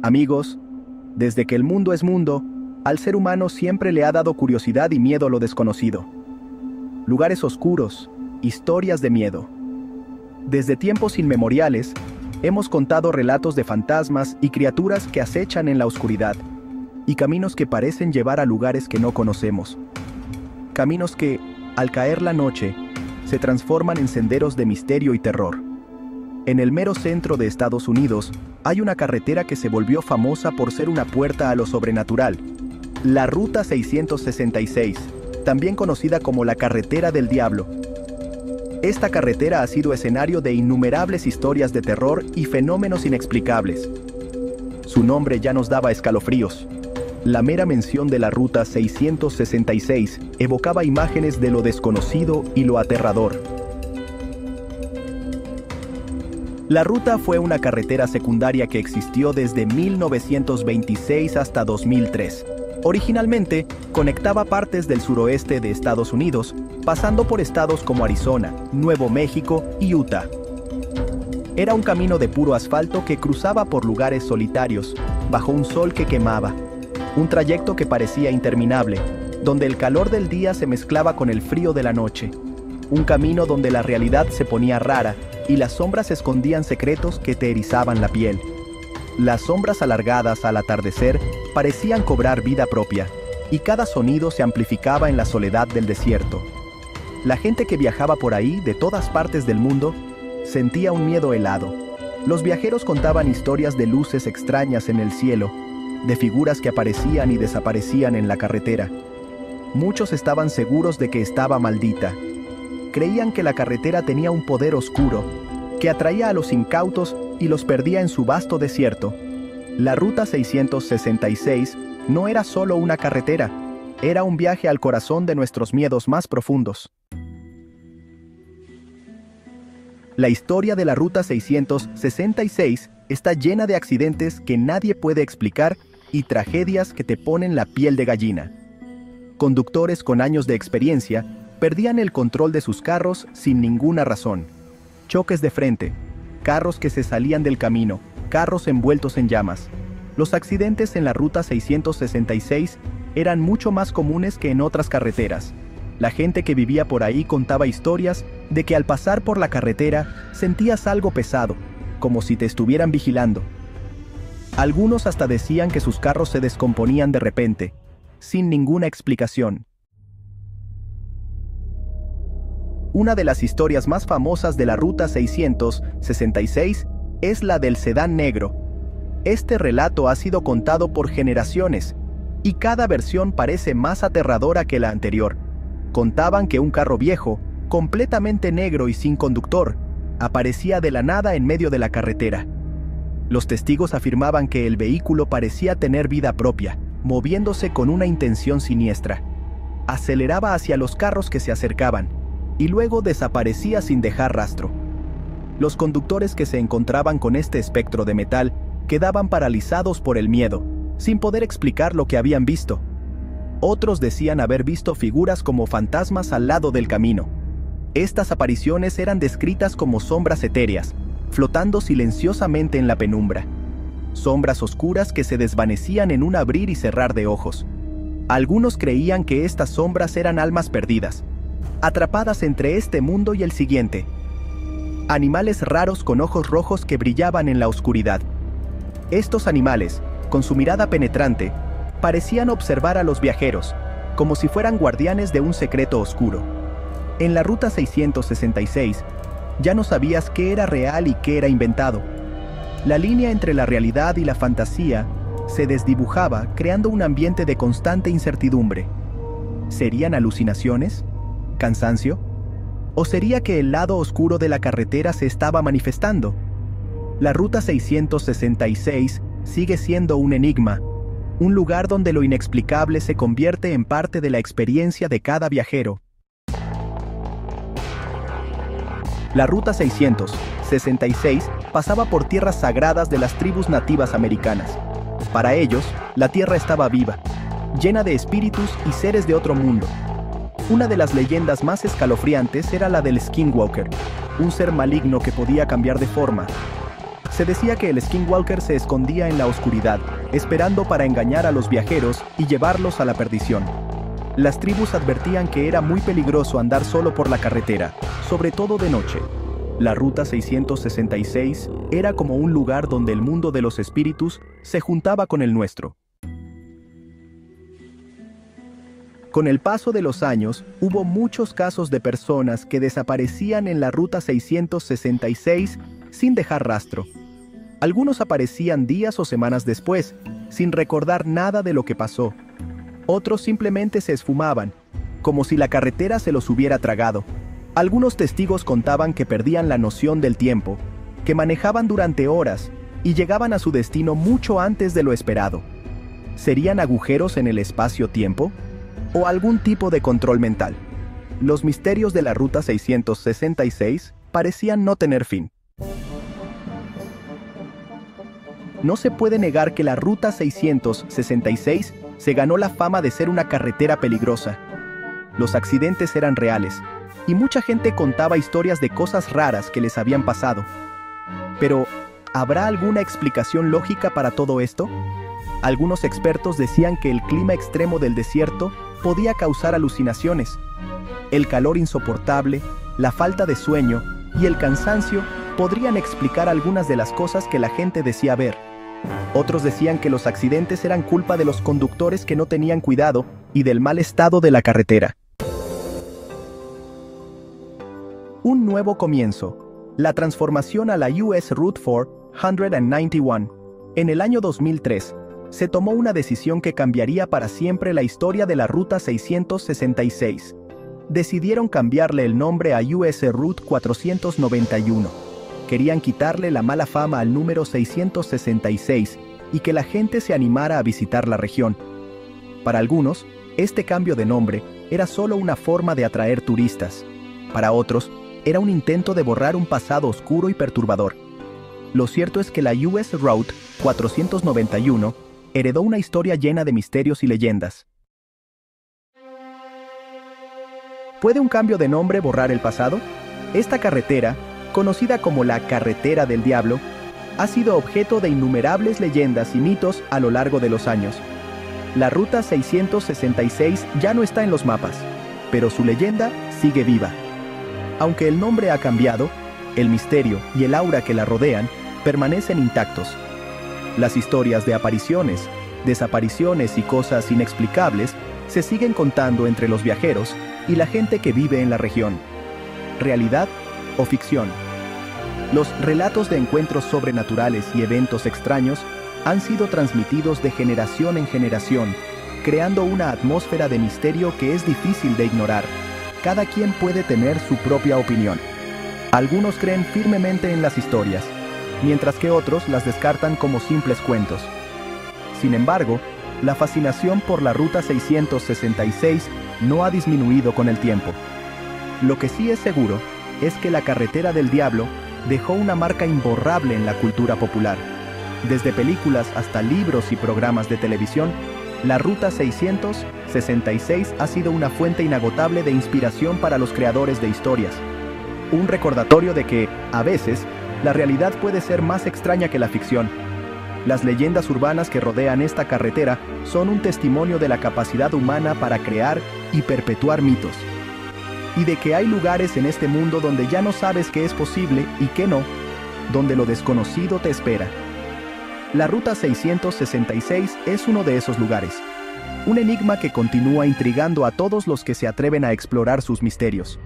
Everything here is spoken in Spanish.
Amigos, desde que el mundo es mundo, al ser humano siempre le ha dado curiosidad y miedo lo desconocido. Lugares oscuros, historias de miedo. Desde tiempos inmemoriales, hemos contado relatos de fantasmas y criaturas que acechan en la oscuridad, y caminos que parecen llevar a lugares que no conocemos. Caminos que, al caer la noche, se transforman en senderos de misterio y terror. En el mero centro de Estados Unidos, hay una carretera que se volvió famosa por ser una puerta a lo sobrenatural, la Ruta 666, también conocida como la Carretera del Diablo. Esta carretera ha sido escenario de innumerables historias de terror y fenómenos inexplicables. Su nombre ya nos daba escalofríos. La mera mención de la Ruta 666 evocaba imágenes de lo desconocido y lo aterrador. La ruta fue una carretera secundaria que existió desde 1926 hasta 2003. Originalmente, conectaba partes del suroeste de Estados Unidos, pasando por estados como Arizona, Nuevo México y Utah. Era un camino de puro asfalto que cruzaba por lugares solitarios, bajo un sol que quemaba. Un trayecto que parecía interminable, donde el calor del día se mezclaba con el frío de la noche. Un camino donde la realidad se ponía rara y las sombras escondían secretos que te erizaban la piel. Las sombras alargadas al atardecer parecían cobrar vida propia, y cada sonido se amplificaba en la soledad del desierto. La gente que viajaba por ahí, de todas partes del mundo, sentía un miedo helado. Los viajeros contaban historias de luces extrañas en el cielo, de figuras que aparecían y desaparecían en la carretera. Muchos estaban seguros de que estaba maldita. Creían que la carretera tenía un poder oscuro, que atraía a los incautos y los perdía en su vasto desierto. La Ruta 666 no era solo una carretera, era un viaje al corazón de nuestros miedos más profundos. La historia de la Ruta 666 está llena de accidentes que nadie puede explicar y tragedias que te ponen la piel de gallina. Conductores con años de experiencia perdían el control de sus carros sin ninguna razón. Choques de frente, carros que se salían del camino, carros envueltos en llamas. Los accidentes en la Ruta 666 eran mucho más comunes que en otras carreteras. La gente que vivía por ahí contaba historias de que al pasar por la carretera sentías algo pesado, como si te estuvieran vigilando. Algunos hasta decían que sus carros se descomponían de repente, sin ninguna explicación. Una de las historias más famosas de la Ruta 666 es la del sedán negro. Este relato ha sido contado por generaciones, y cada versión parece más aterradora que la anterior. Contaban que un carro viejo, completamente negro y sin conductor, aparecía de la nada en medio de la carretera. Los testigos afirmaban que el vehículo parecía tener vida propia, moviéndose con una intención siniestra. Aceleraba hacia los carros que se acercaban, y luego desaparecía sin dejar rastro. Los conductores que se encontraban con este espectro de metal quedaban paralizados por el miedo, sin poder explicar lo que habían visto. Otros decían haber visto figuras como fantasmas al lado del camino. Estas apariciones eran descritas como sombras etéreas, flotando silenciosamente en la penumbra. Sombras oscuras que se desvanecían en un abrir y cerrar de ojos. Algunos creían que estas sombras eran almas perdidas, atrapadas entre este mundo y el siguiente. Animales raros con ojos rojos que brillaban en la oscuridad. Estos animales, con su mirada penetrante, parecían observar a los viajeros, como si fueran guardianes de un secreto oscuro. En la Ruta 666, ya no sabías qué era real y qué era inventado. La línea entre la realidad y la fantasía se desdibujaba, creando un ambiente de constante incertidumbre. ¿Serían alucinaciones? ¿Cansancio? ¿O sería que el lado oscuro de la carretera se estaba manifestando? La Ruta 666 sigue siendo un enigma, un lugar donde lo inexplicable se convierte en parte de la experiencia de cada viajero. La Ruta 666 pasaba por tierras sagradas de las tribus nativas americanas. Para ellos, la tierra estaba viva, llena de espíritus y seres de otro mundo. Una de las leyendas más escalofriantes era la del Skinwalker, un ser maligno que podía cambiar de forma. Se decía que el Skinwalker se escondía en la oscuridad, esperando para engañar a los viajeros y llevarlos a la perdición. Las tribus advertían que era muy peligroso andar solo por la carretera, sobre todo de noche. La Ruta 666 era como un lugar donde el mundo de los espíritus se juntaba con el nuestro. Con el paso de los años, hubo muchos casos de personas que desaparecían en la Ruta 666 sin dejar rastro. Algunos aparecían días o semanas después, sin recordar nada de lo que pasó. Otros simplemente se esfumaban, como si la carretera se los hubiera tragado. Algunos testigos contaban que perdían la noción del tiempo, que manejaban durante horas y llegaban a su destino mucho antes de lo esperado. ¿Serían agujeros en el espacio-tiempo? ¿O algún tipo de control mental? Los misterios de la Ruta 666 parecían no tener fin. No se puede negar que la Ruta 666 se ganó la fama de ser una carretera peligrosa. Los accidentes eran reales, y mucha gente contaba historias de cosas raras que les habían pasado. Pero, ¿habrá alguna explicación lógica para todo esto? Algunos expertos decían que el clima extremo del desierto podía causar alucinaciones. El calor insoportable, la falta de sueño y el cansancio podrían explicar algunas de las cosas que la gente decía ver. Otros decían que los accidentes eran culpa de los conductores que no tenían cuidado y del mal estado de la carretera. Un nuevo comienzo. La transformación a la US Route 491. En el año 2003, se tomó una decisión que cambiaría para siempre la historia de la Ruta 666. Decidieron cambiarle el nombre a US Route 491. Querían quitarle la mala fama al número 666 y que la gente se animara a visitar la región. Para algunos, este cambio de nombre era solo una forma de atraer turistas. Para otros, era un intento de borrar un pasado oscuro y perturbador. Lo cierto es que la US Route 491 heredó una historia llena de misterios y leyendas. ¿Puede un cambio de nombre borrar el pasado? Esta carretera, conocida como la Carretera del Diablo, ha sido objeto de innumerables leyendas y mitos a lo largo de los años. La Ruta 666 ya no está en los mapas, pero su leyenda sigue viva. Aunque el nombre ha cambiado, el misterio y el aura que la rodean permanecen intactos. Las historias de apariciones, desapariciones y cosas inexplicables se siguen contando entre los viajeros y la gente que vive en la región. ¿Realidad o ficción? Los relatos de encuentros sobrenaturales y eventos extraños han sido transmitidos de generación en generación, creando una atmósfera de misterio que es difícil de ignorar. Cada quien puede tener su propia opinión. Algunos creen firmemente en las historias, mientras que otros las descartan como simples cuentos. Sin embargo, la fascinación por la Ruta 666 no ha disminuido con el tiempo. Lo que sí es seguro es que la Carretera del Diablo dejó una marca imborrable en la cultura popular. Desde películas hasta libros y programas de televisión, la Ruta 666 ha sido una fuente inagotable de inspiración para los creadores de historias. Un recordatorio de que, a veces, la realidad puede ser más extraña que la ficción. Las leyendas urbanas que rodean esta carretera son un testimonio de la capacidad humana para crear y perpetuar mitos. Y de que hay lugares en este mundo donde ya no sabes qué es posible y qué no, donde lo desconocido te espera. La Ruta 666 es uno de esos lugares. Un enigma que continúa intrigando a todos los que se atreven a explorar sus misterios.